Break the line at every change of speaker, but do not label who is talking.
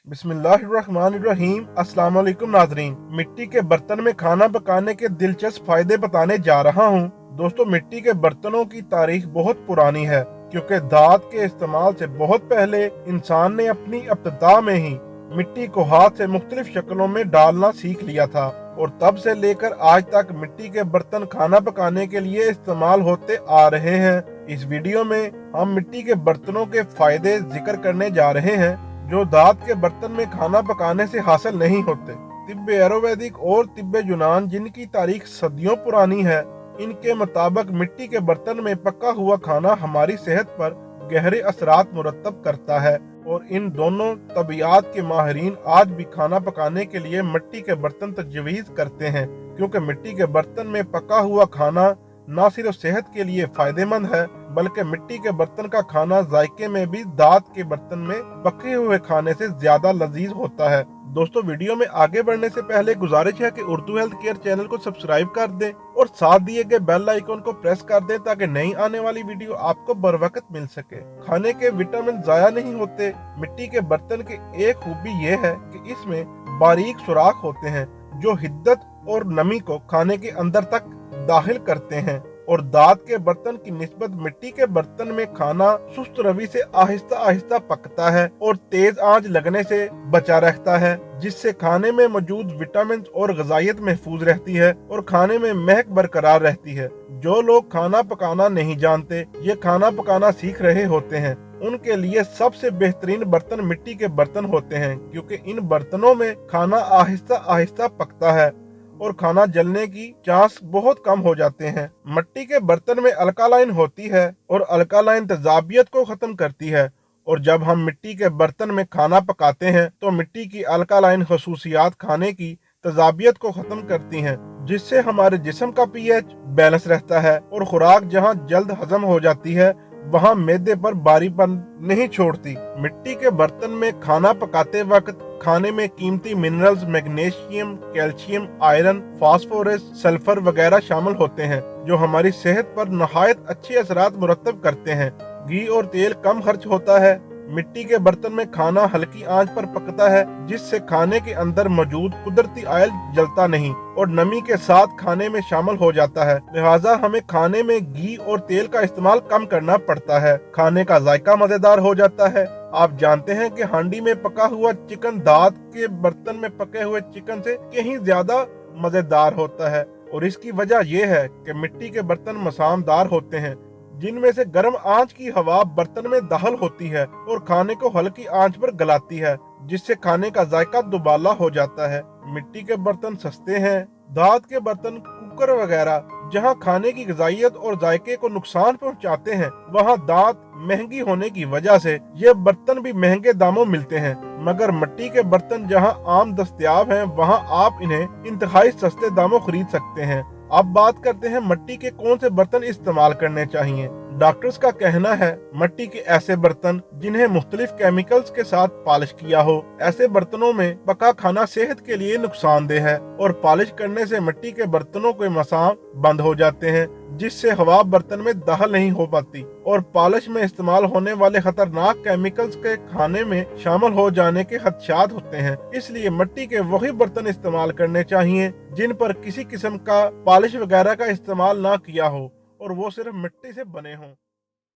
बिस्मिल्लाहिर्रहमानिर्रहीम। अस्सलाम वालेकुम नाजरीन। मिट्टी के बर्तन में खाना पकाने के दिलचस्प फायदे बताने जा रहा हूँ। दोस्तों, मिट्टी के बर्तनों की तारीख बहुत पुरानी है, क्योंकि दांत के इस्तेमाल से बहुत पहले इंसान ने अपनी इब्तिदा में ही मिट्टी को हाथ से मुख्तलिफ शक्लों में डालना सीख लिया था, और तब से लेकर आज तक मिट्टी के बर्तन खाना पकाने के लिए इस्तेमाल होते आ रहे हैं। इस वीडियो में हम मिट्टी के बर्तनों के फायदे जिक्र करने जा रहे हैं, जो दांत के बर्तन में खाना पकाने से हासिल नहीं होते। तिब्बे आयुर्वेदिक और तिब्बे यूनान, जिनकी तारीख सदियों पुरानी है, इनके मुताबिक मिट्टी के बर्तन में पका हुआ खाना हमारी सेहत पर गहरे असरात मुरतब करता है, और इन दोनों तबियात के माहिरीन आज भी खाना पकाने के लिए मिट्टी के बर्तन तजवीज़ करते हैं, क्योंकि मिट्टी के बर्तन में पका हुआ खाना न सिर्फ सेहत के लिए फायदेमंद है, बल्कि मिट्टी के बर्तन का खाना जायके में भी दांत के बर्तन में पके हुए खाने से ज्यादा लजीज होता है। दोस्तों, वीडियो में आगे बढ़ने से पहले गुजारिश है कि उर्दू हेल्थ केयर चैनल को सब्सक्राइब कर दें और साथ दिए गए बेल आइकन को प्रेस कर दें, ताकि नई आने वाली वीडियो आपको बर वक्त मिल सके। खाने के विटामिन जाया नहीं होते। मिट्टी के बर्तन की एक खूबी ये है कि इसमें बारीक सुराख होते हैं, जो हिद्दत और नमी को खाने के अंदर तक दाखिल करते हैं, और दांत के बर्तन की निस्बत मिट्टी के बर्तन में खाना सुस्त रवि से आहिस्ता आहिस्ता पकता है और तेज आंच लगने से बचा रहता है, जिससे खाने में मौजूद विटामिन और ग़िज़ाइयत महफूज रहती है और खाने में महक बरकरार रहती है। जो लोग खाना पकाना नहीं जानते, ये खाना पकाना सीख रहे होते हैं, उनके लिए सबसे बेहतरीन बर्तन मिट्टी के बर्तन होते हैं, क्योंकि इन बर्तनों में खाना आहिस्ता आहिस्ता पकता है और खाना जलने की चांस बहुत कम हो जाते हैं। मिट्टी के बर्तन में अल्कालाइन होती है और अल्कालाइन तेजाबियत को खत्म करती है, और जब हम मिट्टी के बर्तन में खाना पकाते हैं तो मिट्टी की अल्कालाइन खसूसियात खाने की तेजाबियत को खत्म करती हैं, जिससे हमारे जिस्म का पीएच बैलेंस रहता है और खुराक जहां जल्द हजम हो जाती है, वहां मैदे पर भारीपन नहीं छोड़ती। मिट्टी के बर्तन में खाना पकाते वक्त खाने में कीमती minerals, magnesium, calcium, iron, phosphorus, sulphur वगैरह शामिल होते हैं, जो हमारी सेहत पर नहायत अच्छे असरात मुरतब करते हैं। घी और तेल कम खर्च होता है। मिट्टी के बर्तन में खाना हल्की आंच पर पकता है, जिससे खाने के अंदर मौजूद कुदरती ऑयल जलता नहीं और नमी के साथ खाने में शामिल हो जाता है। लिहाजा हमें खाने में घी और तेल का इस्तेमाल कम करना पड़ता है। खाने का जायका मजेदार हो जाता है। आप जानते हैं कि हांडी में पका हुआ चिकन दांत के बर्तन में पके हुए चिकन से कहीं ज्यादा मजेदार होता है, और इसकी वजह यह है कि मिट्टी के बर्तन मसामदार होते हैं, जिनमें से गर्म आंच की हवा बर्तन में दाखिल होती है और खाने को हल्की आंच पर गलाती है, जिससे खाने का जायका दुबाला हो जाता है। मिट्टी के बर्तन सस्ते हैं। दांत के बर्तन, कुकर वगैरह, जहां खाने की ग़िज़ाइयत और जायके को नुकसान पहुंचाते हैं, वहां दांत महंगी होने की वजह से ये बर्तन भी महंगे दामों मिलते हैं। मगर मिट्टी के बर्तन जहां आम दस्तयाब हैं, वहां आप इन्हें इंतहाई सस्ते दामों खरीद सकते हैं। अब बात करते हैं मिट्टी के कौन से बर्तन इस्तेमाल करने चाहिए। डॉक्टर्स का कहना है मिट्टी के ऐसे बर्तन जिन्हें मुख्तलिफ केमिकल्स के साथ पॉलिश किया हो। ऐसे बर्तनों में पका खाना सेहत के लिए नुकसानदेह है, और पॉलिश करने से मिट्टी के बर्तनों के मसाम बंद हो जाते हैं, जिससे हवा बर्तन में दाखिल नहीं हो पाती, और पॉलिश में इस्तेमाल होने वाले खतरनाक केमिकल्स के खाने में शामिल हो जाने के खदशात होते हैं। इसलिए मिट्टी के वही बर्तन इस्तेमाल करने चाहिए जिन पर किसी किस्म का पॉलिश वगैरह का इस्तेमाल ना किया हो और वो सिर्फ मिट्टी से बने हों।